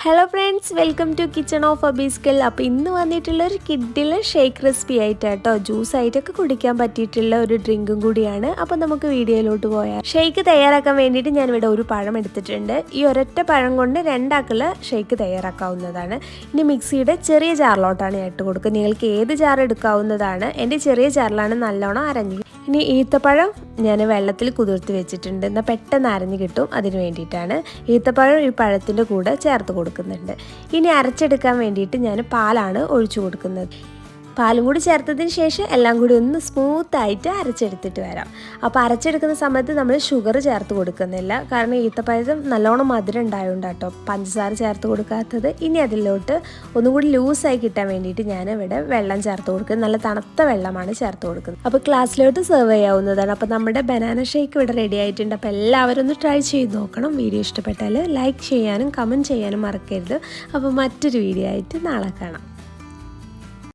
Hello friends, welcome to kitchen of അബീസ്കൽ. അപ്പോൾ ഇന്ന് വന്നിട്ടുള്ളൊരു കിഡിലെ ഷേക്ക് റെസിപ്പി ആയിട്ടാട്ടോ. ജ്യൂസായിട്ടൊക്കെ കുടിക്കാൻ പറ്റിയിട്ടുള്ള ഒരു ഡ്രിങ്കും കൂടിയാണ്. അപ്പോൾ നമുക്ക് വീഡിയോയിലോട്ട് പോയാൽ ഷേക്ക് തയ്യാറാക്കാൻ വേണ്ടിയിട്ട് ഞാനിവിടെ ഒരു പഴം എടുത്തിട്ടുണ്ട്. ഈ ഒരൊറ്റ പഴം കൊണ്ട് രണ്ടാക്കുള്ള ഷേക്ക് തയ്യാറാക്കാവുന്നതാണ്. ഇനി മിക്സിയുടെ ചെറിയ ജാറിലോട്ടാണ് ഞാൻ ഇട്ട് കൊടുക്കുക. നിങ്ങൾക്ക് ഏത് ജാർ എടുക്കാവുന്നതാണ്. എൻ്റെ ചെറിയ ജാറിലാണ് നല്ലോണം അരഞ്ഞു. ഇനി ഈത്തപ്പഴം ഞാൻ വെള്ളത്തിൽ കുതിർത്ത് വെച്ചിട്ടുണ്ട്. എന്നാൽ പെട്ടെന്ന് അരഞ്ഞ് കിട്ടും. അതിന് വേണ്ടിയിട്ടാണ് ഈത്തപ്പഴം ഈ പഴത്തിൻ്റെ കൂടെ ചേർത്ത് കൊടുക്കുന്നുണ്ട്. ഇനി അരച്ചെടുക്കാൻ വേണ്ടിയിട്ട് ഞാൻ പാലാണ് ഒഴിച്ചു കൊടുക്കുന്നത്. പാലും കൂടി ചേർത്തതിന് ശേഷം എല്ലാം കൂടി ഒന്ന് സ്മൂത്തായിട്ട് അരച്ചെടുത്തിട്ട് വരാം. അപ്പോൾ അരച്ചെടുക്കുന്ന സമയത്ത് നമ്മൾ ഷുഗർ ചേർത്ത് കൊടുക്കുന്നില്ല. കാരണം ഈത്തപ്പഴം നല്ലോണം മധുരം ഉണ്ടായതുകൊണ്ട് കേട്ടോ പഞ്ചസാര ചേർത്ത് കൊടുക്കാത്തത്. ഇനി അതിലോട്ട് ഒന്നും കൂടി ലൂസായി കിട്ടാൻ വേണ്ടിയിട്ട് ഞാൻ ഇവിടെ വെള്ളം ചേർത്ത് കൊടുക്കുന്നത്. നല്ല തണുത്ത വെള്ളമാണ് ചേർത്ത് കൊടുക്കുന്നത്. അപ്പോൾ ഗ്ലാസ്സിലോട്ട് സെർവ് ചെയ്യാവുന്നതാണ്. അപ്പോൾ നമ്മുടെ ബനാന ഷേക്ക് ഇവിടെ റെഡി ആയിട്ടുണ്ട്. അപ്പോൾ എല്ലാവരും ഒന്ന് ട്രൈ ചെയ്ത് നോക്കണം. വീഡിയോ ഇഷ്ടപ്പെട്ടാൽ ലൈക്ക് ചെയ്യാനും കമൻറ്റ് ചെയ്യാനും മറക്കരുത്. അപ്പോൾ മറ്റൊരു വീഡിയോ ആയിട്ട് നാളെ കാണാം.